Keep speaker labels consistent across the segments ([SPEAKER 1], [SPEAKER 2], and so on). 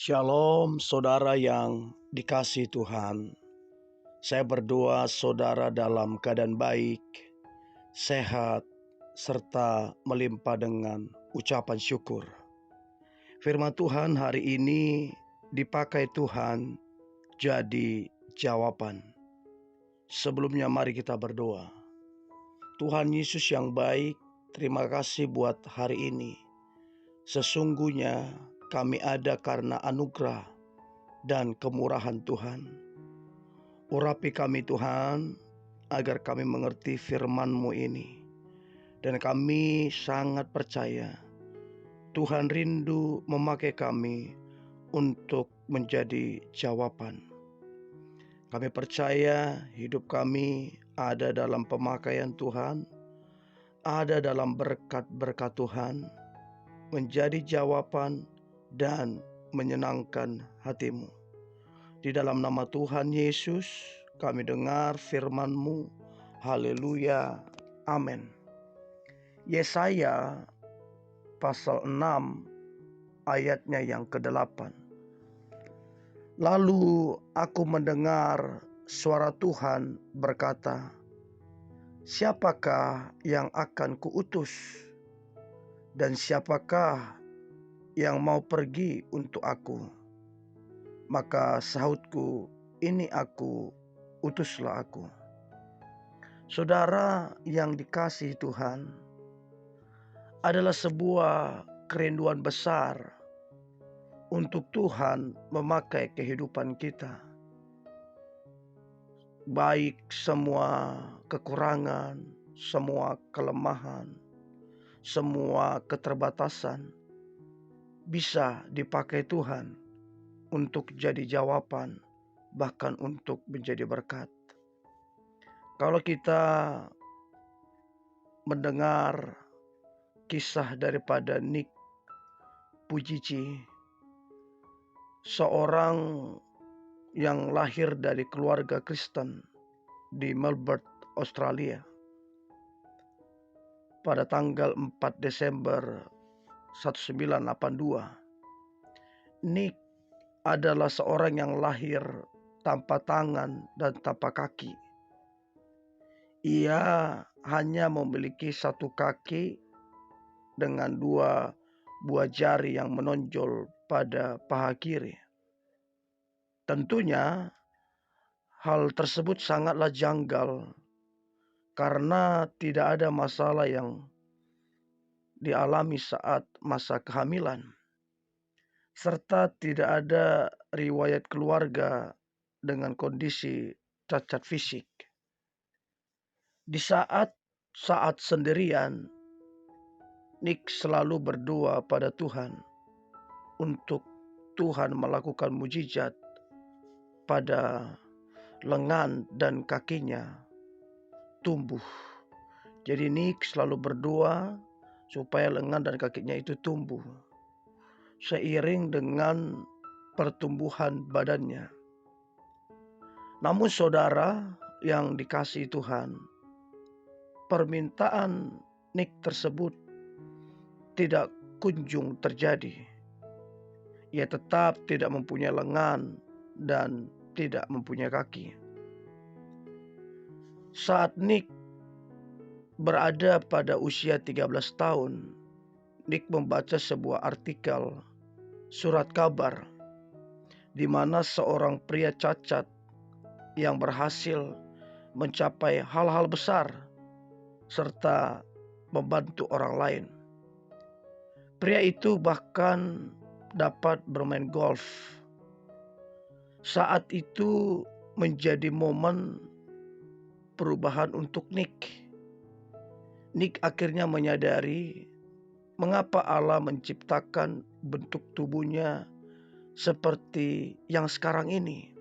[SPEAKER 1] Shalom saudara yang dikasihi Tuhan. Saya berdoa saudara dalam keadaan baik, sehat, serta melimpah dengan ucapan syukur. Firman Tuhan hari ini dipakai Tuhan jadi jawaban. Sebelumnya mari kita berdoa. Tuhan Yesus yang baik, terima kasih buat hari ini. Sesungguhnya kami ada karena anugerah dan kemurahan Tuhan. Urapi kami Tuhan, agar kami mengerti firman-Mu ini. Dan kami sangat percaya Tuhan rindu memakai kami untuk menjadi jawaban. Kami percaya hidup kami ada dalam pemakaian Tuhan, ada dalam berkat-berkat Tuhan, menjadi jawaban dan menyenangkan hati-Mu. Di dalam nama Tuhan Yesus kami dengar firman-Mu. Haleluya. Amin. Yesaya pasal 6 ayatnya yang ke-8. Lalu aku mendengar suara Tuhan berkata, siapakah yang akan kuutus? Dan siapakah yang mau pergi untuk aku? Maka sahutku, ini aku, utuslah aku. Saudara yang dikasihi Tuhan, adalah sebuah kerinduan besar untuk Tuhan memakai kehidupan kita. Baik semua kekurangan, semua kelemahan, semua keterbatasan bisa dipakai Tuhan untuk jadi jawaban, bahkan untuk menjadi berkat. Kalau kita mendengar kisah daripada Nick Pujici, seorang yang lahir dari keluarga Kristen di Melbourne, Australia, pada tanggal 4 Desember 1982. Nick adalah seorang yang lahir tanpa tangan dan tanpa kaki. Ia hanya memiliki satu kaki dengan dua buah jari yang menonjol pada paha kiri. Tentunya hal tersebut sangatlah janggal karena tidak ada masalah yang dialami saat masa kehamilan, serta tidak ada riwayat keluarga dengan kondisi cacat fisik. Di saat sendirian, Nick selalu berdoa pada Tuhan untuk Tuhan melakukan mujizat pada lengan dan kakinya tumbuh. Jadi Nick selalu berdoa supaya lengan dan kakinya itu tumbuh seiring dengan pertumbuhan badannya. Namun saudara yang dikasihi Tuhan, permintaan Nick tersebut tidak kunjung terjadi. Ia tetap tidak mempunyai lengan dan tidak mempunyai kaki. Saat Nick berada pada usia 13 tahun, Nick membaca sebuah artikel surat kabar di mana seorang pria cacat yang berhasil mencapai hal-hal besar serta membantu orang lain. Pria itu bahkan dapat bermain golf. Saat itu menjadi momen perubahan untuk Nick. Nick akhirnya menyadari mengapa Allah menciptakan bentuk tubuhnya seperti yang sekarang ini,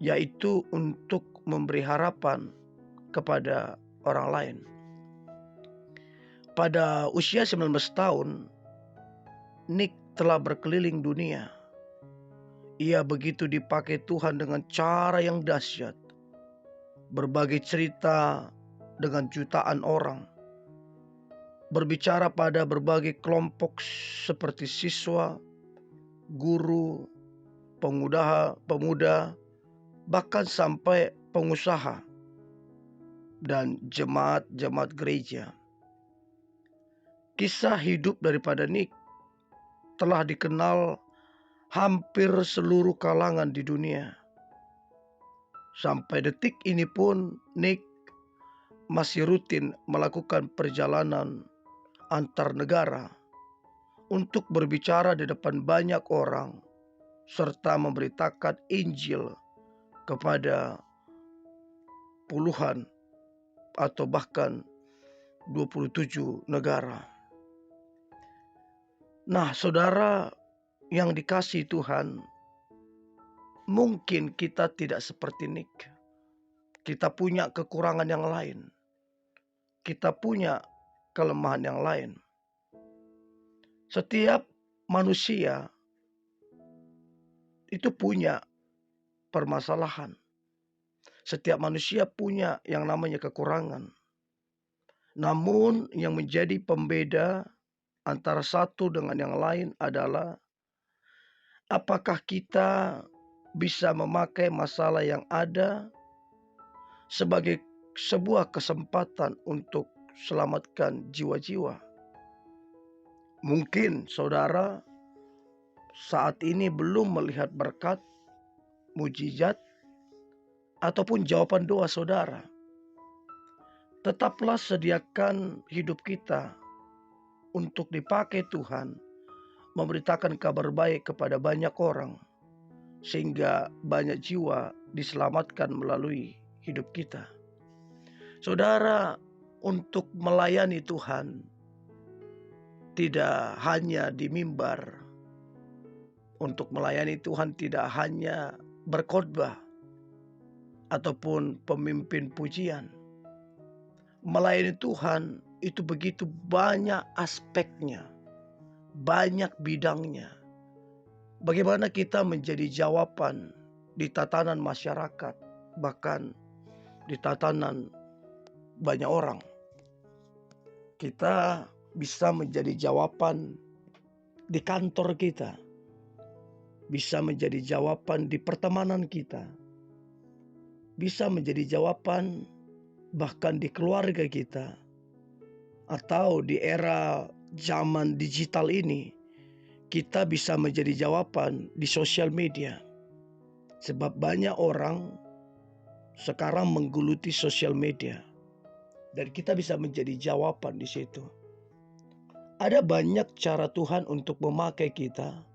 [SPEAKER 1] yaitu untuk memberi harapan kepada orang lain. Pada usia 19 tahun, Nick telah berkeliling dunia. Ia begitu dipakai Tuhan dengan cara yang dahsyat. Berbagai cerita dengan jutaan orang. Berbicara pada berbagai kelompok seperti siswa, guru, pemuda, bahkan sampai pengusaha dan jemaat-jemaat gereja. Kisah hidup daripada Nick telah dikenal hampir seluruh kalangan di dunia. Sampai detik ini pun Nick masih rutin melakukan perjalanan antar negara untuk berbicara di depan banyak orang serta memberitakan Injil kepada puluhan atau bahkan 27 negara. Nah, saudara yang dikasihi Tuhan, mungkin kita tidak seperti Nick. Kita punya kekurangan yang lain. Kita punya kelemahan yang lain. Setiap manusia itu punya permasalahan. Setiap manusia punya yang namanya kekurangan. Namun yang menjadi pembeda antara satu dengan yang lain adalah apakah kita bisa memakai masalah yang ada sebagai sebuah kesempatan untuk selamatkan jiwa-jiwa. Mungkin saudara saat ini belum melihat berkat, mujizat, ataupun jawaban doa saudara. Tetaplah sediakan hidup kita untuk dipakai Tuhan memberitakan kabar baik kepada banyak orang, sehingga banyak jiwa diselamatkan melalui hidup kita. Saudara, untuk melayani Tuhan tidak hanya di mimbar, untuk melayani Tuhan tidak hanya berkhotbah ataupun pemimpin pujian. Melayani Tuhan itu begitu banyak aspeknya, banyak bidangnya. Bagaimana kita menjadi jawaban di tatanan masyarakat, bahkan di tatanan banyak orang. Kita bisa menjadi jawaban di kantor kita, bisa menjadi jawaban di pertemanan kita, bisa menjadi jawaban bahkan di keluarga kita, atau di era zaman digital ini kita bisa menjadi jawaban di sosial media. Sebab banyak orang sekarang menggeluti sosial media dan kita bisa menjadi jawaban di situ. Ada banyak cara Tuhan untuk memakai kita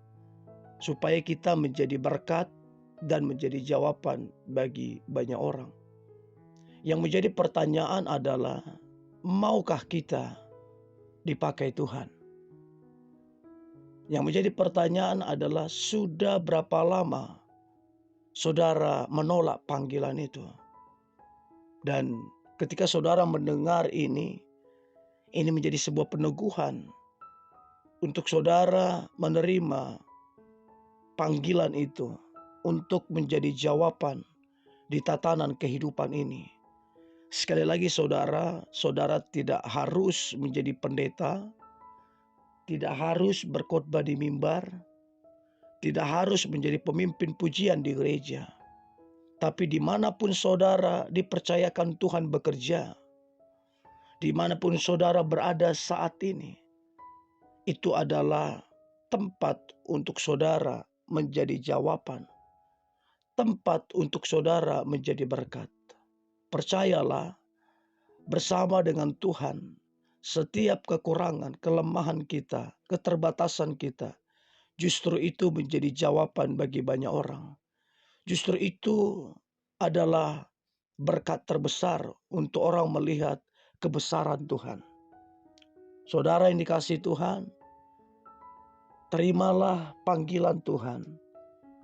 [SPEAKER 1] supaya kita menjadi berkat dan menjadi jawaban bagi banyak orang. Yang menjadi pertanyaan adalah, maukah kita dipakai Tuhan? Yang menjadi pertanyaan adalah, sudah berapa lama saudara menolak panggilan itu? Dan ketika saudara mendengar ini menjadi sebuah peneguhan untuk saudara menerima panggilan itu untuk menjadi jawaban di tatanan kehidupan ini. Sekali lagi saudara tidak harus menjadi pendeta, tidak harus berkhotbah di mimbar, tidak harus menjadi pemimpin pujian di gereja. Tapi dimanapun saudara dipercayakan Tuhan bekerja, dimanapun saudara berada saat ini, itu adalah tempat untuk saudara menjadi jawaban, tempat untuk saudara menjadi berkat. Percayalah, bersama dengan Tuhan, setiap kekurangan, kelemahan kita, keterbatasan kita, justru itu menjadi jawaban bagi banyak orang. Justru itu adalah berkat terbesar untuk orang melihat kebesaran Tuhan. Saudara yang dikasihi Tuhan, terimalah panggilan Tuhan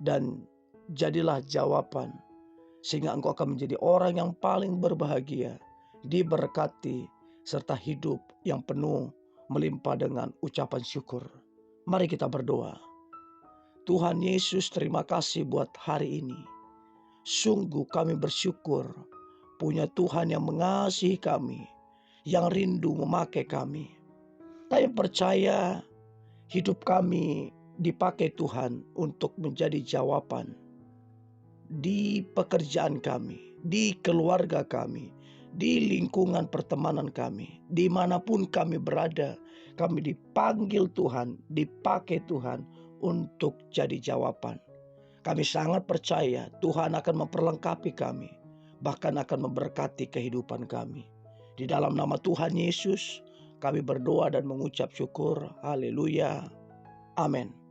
[SPEAKER 1] dan jadilah jawaban, sehingga engkau akan menjadi orang yang paling berbahagia, diberkati, serta hidup yang penuh melimpah dengan ucapan syukur. Mari kita berdoa. Tuhan Yesus, terima kasih buat hari ini. Sungguh kami bersyukur punya Tuhan yang mengasihi kami, yang rindu memakai kami. Kami percaya hidup kami dipakai Tuhan untuk menjadi jawaban di pekerjaan kami, di keluarga kami, di lingkungan pertemanan kami, dimanapun kami berada. Kami dipanggil Tuhan, dipakai Tuhan untuk jadi jawaban. Kami sangat percaya Tuhan akan memperlengkapi kami, bahkan akan memberkati kehidupan kami. Di dalam nama Tuhan Yesus, kami berdoa dan mengucap syukur. Haleluya. Amin.